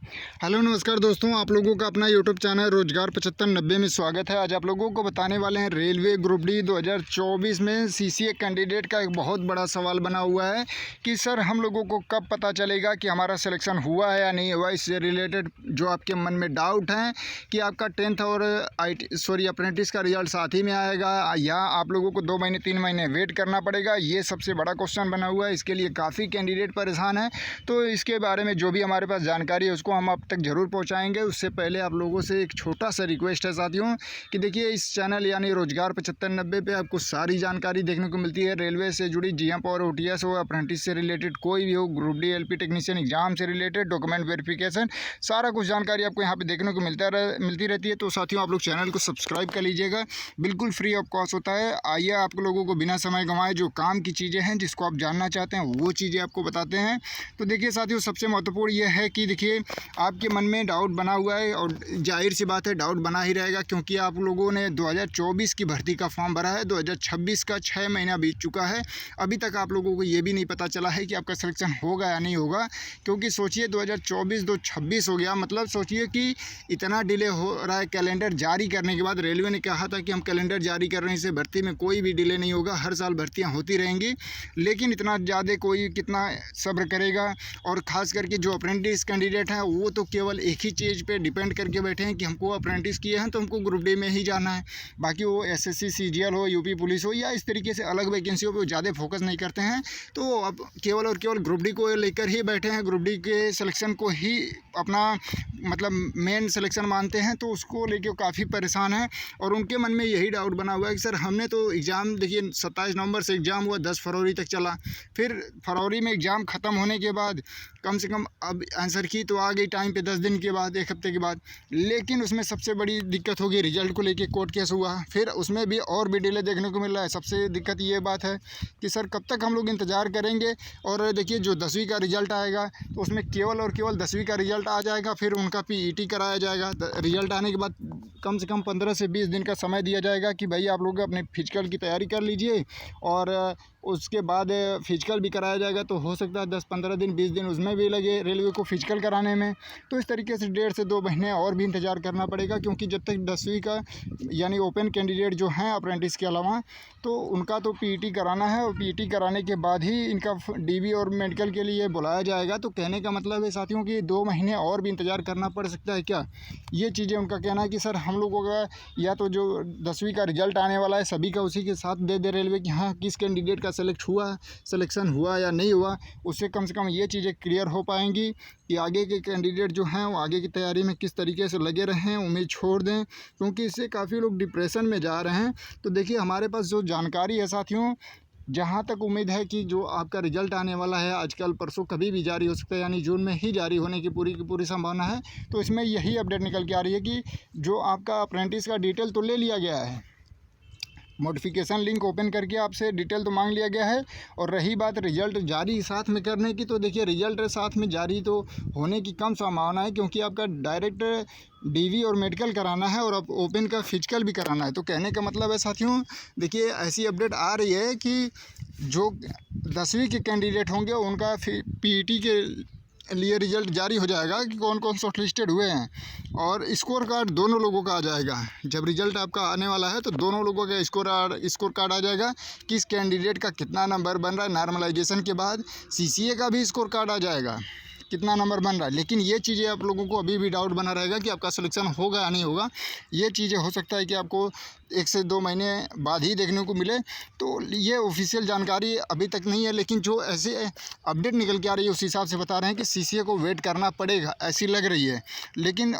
Hello नमस्कार दोस्तों, आप लोगों का अपना यूट्यूब चैनल रोजगार 7590 में स्वागत है। आज आप लोगों को बताने वाले हैं रेलवे ग्रुप डी 2024 में सीसीए कैंडिडेट का एक बहुत बड़ा सवाल बना हुआ है कि सर हम लोगों को कब पता चलेगा कि हमारा सिलेक्शन हुआ है या नहीं हुआ। इससे रिलेटेड जो आपके मन में डाउट हैं कि आपका 10th और अप्रेंटिस का रिजल्ट साथ ही में आएगा या आप लोगों को 2 महीने 3 महीने वेट करना पड़ेगा, ये सबसे बड़ा क्वेश्चन बना हुआ है। इसके लिए काफ़ी कैंडिडेट परेशान हैं, तो इसके बारे में जो भी हमारे पास जानकारी है उसको हम आप तक ज़रूर पहुंचाएंगे। उससे पहले आप लोगों से एक छोटा सा रिक्वेस्ट है साथियों कि देखिए इस चैनल यानी रोजगार 7590 पे आपको सारी जानकारी देखने को मिलती है। रेलवे से जुड़ी जीएम और ओटीएस हो, अप्रेंटिस से रिलेटेड कोई भी हो, group D LP technician exam से रिलेटेड, डॉक्यूमेंट वेरिफिकेशन, सारा कुछ जानकारी आपको यहाँ पे देखने को मिलती रहती है। तो साथियों आप लोग चैनल को सब्सक्राइब कर लीजिएगा, बिल्कुल फ्री ऑफ कॉस्ट होता है। आइए आप लोगों को बिना समय गंवाए जो काम की चीज़ें हैं जिसको आप जानना चाहते हैं वो चीज़ें आपको बताते हैं। तो देखिए साथियों, सबसे महत्वपूर्ण ये है कि देखिए आपके मन में डाउट बना हुआ है और जाहिर सी बात है डाउट बना ही रहेगा, क्योंकि आप लोगों ने 2024 की भर्ती का फॉर्म भरा है। 2026 का 6 महीना बीत चुका है, अभी तक आप लोगों को ये भी नहीं पता चला है कि आपका सिलेक्शन होगा या नहीं होगा। क्योंकि सोचिए 2024 2026 हो गया, मतलब सोचिए कि इतना डिले हो रहा है। कैलेंडर जारी करने के बाद रेलवे ने कहा था कि हम कैलेंडर जारी करने से भर्ती में कोई भी डिले नहीं होगा, हर साल भर्तियाँ होती रहेंगी, लेकिन इतना ज़्यादा कोई कितना सब्र करेगा। और ख़ास करके जो अप्रेंटिस कैंडिडेट हैं वो तो केवल एक ही चीज़ पे डिपेंड करके बैठे हैं कि हमको अप्रेंटिस किए हैं तो हमको ग्रुप डी में ही जाना है। बाकी वो एसएससी सीजीएल हो, यूपी पुलिस हो या इस तरीके से अलग वैकेंसी हो पे ज़्यादा फोकस नहीं करते हैं। तो अब केवल और केवल ग्रुप डी को लेकर ही बैठे हैं, ग्रुप डी के सिलेक्शन को ही अपना मतलब मेन सिलेक्शन मानते हैं, तो उसको लेके काफ़ी परेशान हैं। और उनके मन में यही डाउट बना हुआ है कि सर हमने तो एग्ज़ाम देखिए 27 नवंबर से एग्ज़ाम हुआ, 10 फरवरी तक चला, फिर फरवरी में एग्ज़ाम ख़त्म होने के बाद कम से कम अब आंसर की तो आ गई टाइम पे 10 दिन के बाद, 1 हफ्ते के बाद, लेकिन उसमें सबसे बड़ी दिक्कत होगी रिजल्ट को लेके कोर्ट केस हुआ, फिर उसमें भी और भी डिले देखने को मिल रहा है। सबसे दिक्कत ये बात है कि सर कब तक हम लोग इंतज़ार करेंगे। और देखिए जो 10वीं का रिजल्ट आएगा तो उसमें केवल और केवल 10वीं का रिजल्ट आ जाएगा, फिर उनका पीईटी कराया जाएगा। रिजल्ट आने के बाद कम से कम 15 से 20 दिन का समय दिया जाएगा कि भाई आप लोग अपने फिजिकल की तैयारी कर लीजिए, और उसके बाद फिजिकल भी कराया जाएगा। तो हो सकता है 10-15 दिन 20 दिन उसमें भी लगे रेलवे को फिजिकल कराने में। तो इस तरीके से 1.5 से 2 महीने और भी इंतज़ार करना पड़ेगा, क्योंकि जब तक 10वीं का यानी ओपन कैंडिडेट जो हैं अप्रेंटिस के अलावा, तो उनका तो पीईटी कराना है, और पीईटी कराने के बाद ही इनका डीबी और मेडिकल के लिए बुलाया जाएगा। तो कहने का मतलब है साथियों कि 2 महीने और भी इंतज़ार करना पड़ सकता है क्या, ये चीज़ें उनका कहना है कि सर हम लोगों का या तो जो 10वीं का रिजल्ट आने वाला है सभी का उसी के साथ दे दे रेलवे कि हाँ किस कैंडिडेट का सिलेक्शन हुआ या नहीं हुआ। उससे कम से कम ये चीज़ें क्लियर हो पाएंगी कि आगे के कैंडिडेट जो हैं वो आगे की तैयारी में किस तरीके से लगे रहें, उम्मीद छोड़ दें, क्योंकि इससे काफ़ी लोग डिप्रेशन में जा रहे हैं। तो देखिए हमारे पास जो जानकारी है साथियों, जहाँ तक उम्मीद है कि जो आपका रिजल्ट आने वाला है आजकल परसों कभी भी जारी हो सकता है, यानी जून में ही जारी होने की पूरी संभावना है। तो इसमें यही अपडेट निकल के आ रही है कि जो आपका अप्रेंटिस का डिटेल तो ले लिया गया है, नोटिफिकेशन लिंक ओपन करके आपसे डिटेल तो मांग लिया गया है। और रही बात रिजल्ट जारी साथ में करने की, तो देखिए रिजल्ट साथ में जारी तो होने की कम संभावना है, क्योंकि आपका डायरेक्ट डीवी और मेडिकल कराना है और अब ओपन का फिजिकल भी कराना है। तो कहने का मतलब है साथियों, देखिए ऐसी अपडेट आ रही है कि जो 10वीं के कैंडिडेट होंगे उनका पीईटी के लिए रिजल्ट जारी हो जाएगा कि कौन कौन शॉर्ट लिस्टेड हुए हैं, और स्कोर कार्ड दोनों लोगों का आ जाएगा। जब रिजल्ट आपका आने वाला है तो दोनों लोगों का स्कोर कार्ड आ जाएगा, किस कैंडिडेट का कितना नंबर बन रहा है। नॉर्मलाइजेशन के बाद सीसीए का भी स्कोर कार्ड आ जाएगा, कितना नंबर बन रहा है। लेकिन ये चीज़ें आप लोगों को अभी भी डाउट बना रहेगा कि आपका सिलेक्शन होगा या नहीं होगा। ये चीज़ें हो सकता है कि आपको 1 से 2 महीने बाद ही देखने को मिले। तो ये ऑफिशियल जानकारी अभी तक नहीं है, लेकिन जो ऐसे अपडेट निकल के आ रही है उस हिसाब से बता रहे हैं कि सीसीए को वेट करना पड़ेगा, ऐसी लग रही है। लेकिन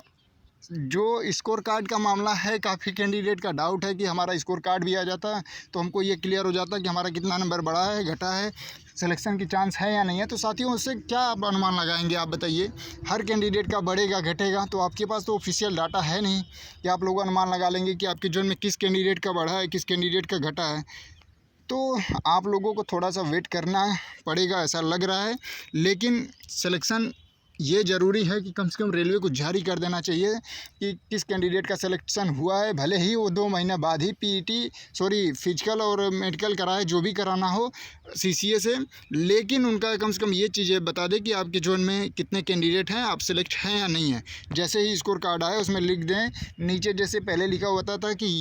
जो स्कोर कार्ड का मामला है, काफ़ी कैंडिडेट का डाउट है कि हमारा स्कोर कार्ड भी आ जाता तो हमको ये क्लियर हो जाता कि हमारा कितना नंबर बढ़ा है घटा है, सिलेक्शन की चांस है या नहीं है। तो साथियों उससे क्या आप अनुमान लगाएंगे, आप बताइए। हर कैंडिडेट का बढ़ेगा घटेगा, तो आपके पास तो ऑफिशियल डाटा है नहीं कि आप लोग अनुमान लगा लेंगे कि आपके जोन में किस कैंडिडेट का बढ़ा है, किस कैंडिडेट का घटा है। तो आप लोगों को थोड़ा सा वेट करना पड़ेगा ऐसा लग रहा है, लेकिन सिलेक्शन ये ज़रूरी है कि कम से कम रेलवे को जारी कर देना चाहिए कि किस कैंडिडेट का सिलेक्शन हुआ है, भले ही वो 2 महीने बाद ही फिजिकल और मेडिकल कराए, जो भी कराना हो सीसीए से, लेकिन उनका कम से कम ये चीज़ें बता दें कि आपके जोन में कितने कैंडिडेट हैं, आप सिलेक्ट हैं या नहीं है। जैसे ही स्कोर कार्ड आए उसमें लिख दें नीचे, जैसे पहले लिखा होता था कि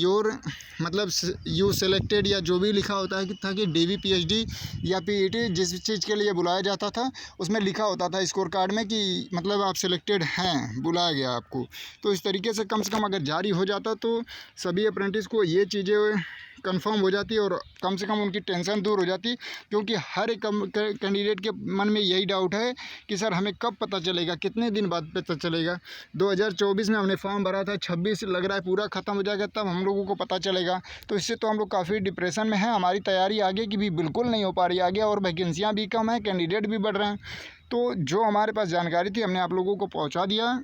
मतलब यू सेलेक्टेड या जो भी लिखा होता है कि था कि DV PhD या PET जिस चीज़ के लिए बुलाया जाता था उसमें लिखा होता था स्कोर कार्ड में कि मतलब आप सिलेक्टेड हैं, बुलाया गया आपको। तो इस तरीके से कम अगर जारी हो जाता तो सभी अप्रेंटिस को ये चीज़ें कंफर्म हो जाती और कम से कम उनकी टेंशन दूर हो जाती, क्योंकि हर एक कैंडिडेट के मन में यही डाउट है कि सर हमें कब पता चलेगा, कितने दिन बाद पता चलेगा। 2024 में हमने फॉर्म भरा था, 26 लग रहा है पूरा ख़त्म हो जाएगा तब हम लोगों को पता चलेगा। तो इससे तो हम लोग काफ़ी डिप्रेशन में हैं, हमारी तैयारी आगे की भी बिल्कुल नहीं हो पा रही आगे, और वैकेंसियाँ भी कम हैं, कैंडिडेट भी बढ़ रहे हैं। तो जो हमारे पास जानकारी थी हमने आप लोगों को पहुंचा दिया।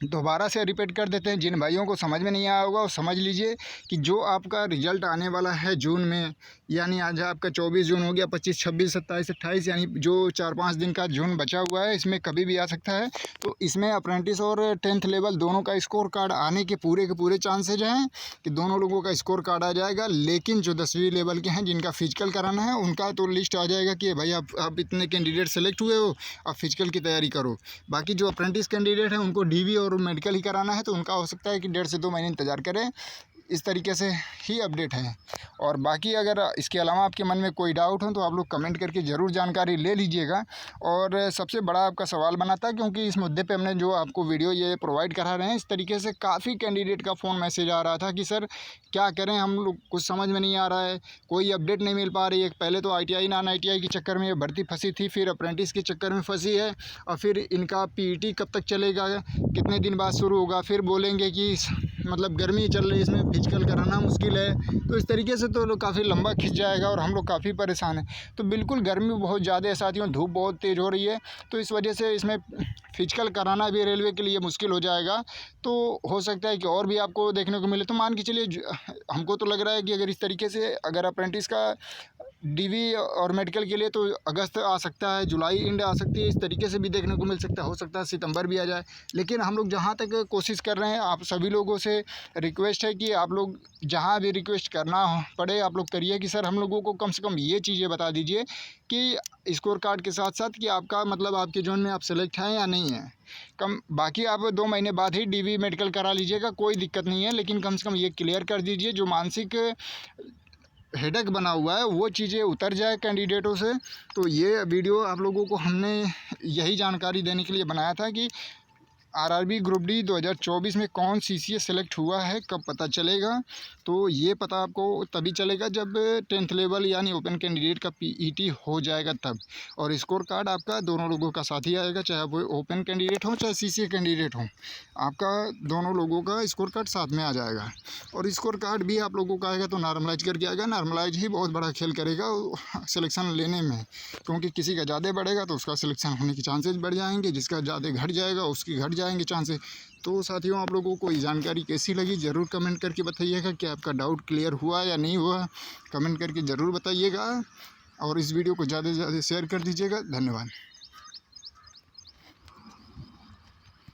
दोबारा से रिपीट कर देते हैं, जिन भाइयों को समझ में नहीं आया होगा वो समझ लीजिए कि जो आपका रिजल्ट आने वाला है जून में, यानी आज आपका 24 जून हो गया, 25, 26, 27, 28, यानी जो 4-5 दिन का जून बचा हुआ है इसमें कभी भी आ सकता है। तो इसमें अप्रेंटिस और 10th लेवल दोनों का स्कोर कार्ड आने के पूरे चांसेज हैं कि दोनों लोगों का स्कोर कार्ड आ जाएगा। लेकिन जो 10वीं लेवल के हैं जिनका फिजिकल कराना है उनका तो लिस्ट आ जाएगा कि भाई आप इतने कैंडिडेट सेलेक्ट हुए हो, आप फिजिकल की तैयारी करो। बाकी जो अप्रेंटिस कैंडिडेट हैं उनको DV और मेडिकल ही कराना है, तो उनका हो सकता है कि 1.5 से 2 महीने इंतज़ार करें। इस तरीके से ही अपडेट है। और बाकी अगर इसके अलावा आपके मन में कोई डाउट हो तो आप लोग कमेंट करके ज़रूर जानकारी ले लीजिएगा। और सबसे बड़ा आपका सवाल बना था, क्योंकि इस मुद्दे पे हमने जो आपको वीडियो ये प्रोवाइड करा रहे हैं, इस तरीके से काफ़ी कैंडिडेट का फ़ोन मैसेज आ रहा था कि सर क्या करें, हम लोग कुछ समझ में नहीं आ रहा है, कोई अपडेट नहीं मिल पा रही है। पहले तो ITI नॉन ITI के चक्कर में ये भर्ती फंसी थी, फिर अप्रेंटिस के चक्कर में फंसी है, और फिर इनका PET कब तक चलेगा, कितने दिन बाद शुरू होगा, फिर बोलेंगे कि मतलब गर्मी चल रही है इसमें फिजिकल कराना मुश्किल है। तो इस तरीके से तो काफ़ी लंबा खिंच जाएगा और हम लोग काफ़ी परेशान हैं। तो बिल्कुल गर्मी बहुत ज़्यादा है साथियों, धूप बहुत तेज़ हो रही है, तो इस वजह से इसमें फिजिकल कराना भी रेलवे के लिए मुश्किल हो जाएगा। तो हो सकता है कि और भी आपको देखने को मिले। तो मान के चलिए हमको तो लग रहा है कि अगर इस तरीके से अगर अप्रेंटिस का DV और मेडिकल के लिए तो अगस्त आ सकता है, जुलाई एंड आ सकती है, इस तरीके से भी देखने को मिल सकता है, हो सकता है सितंबर भी आ जाए। लेकिन हम लोग जहाँ तक कोशिश कर रहे हैं, आप सभी लोगों से रिक्वेस्ट है कि आप लोग जहाँ भी रिक्वेस्ट करना पड़े आप लोग करिए कि सर हम लोगों को कम से कम ये चीज़ें बता दीजिए कि स्कोर कार्ड के साथ साथ कि आपका मतलब आपके जोन में आप सेलेक्ट हैं या नहीं है। बाकी आप 2 महीने बाद ही DV मेडिकल करा लीजिएगा, कोई दिक्कत नहीं है, लेकिन कम से कम ये क्लियर कर दीजिए जो मानसिक हेडेक बना हुआ है वो चीज़ें उतर जाए कैंडिडेटों से। तो ये वीडियो आप लोगों को हमने यही जानकारी देने के लिए बनाया था कि RRB ग्रुप D 2024 में कौन CCA सेलेक्ट हुआ है, कब पता चलेगा। तो ये पता आपको तभी चलेगा जब 10th लेवल यानी ओपन कैंडिडेट का PET हो जाएगा तब, और स्कोर कार्ड आपका दोनों लोगों का साथ ही आएगा, चाहे वो ओपन कैंडिडेट हो चाहे CCA कैंडिडेट हो, आपका दोनों लोगों का स्कोर कार्ड साथ में आ जाएगा। और स्कोर कार्ड भी आप लोगों का आएगा तो नॉर्मलाइज करके आएगा। नॉर्मलाइज ही बहुत बड़ा खेल करेगा सिलेक्शन लेने में, क्योंकि किसी का ज़्यादा बढ़ेगा तो उसका सिलेक्शन होने के चांसेस बढ़ जाएंगे, जिसका ज़्यादा घट जाएगा उसकी घट जाएंगे चांसेस। तो साथियों आप लोगों को ये जानकारी कैसी लगी ज़रूर कमेंट करके बताइएगा कि आपका डाउट क्लियर हुआ या नहीं हुआ, कमेंट करके ज़रूर बताइएगा। और इस वीडियो को ज़्यादा से ज़्यादा शेयर कर दीजिएगा। धन्यवाद।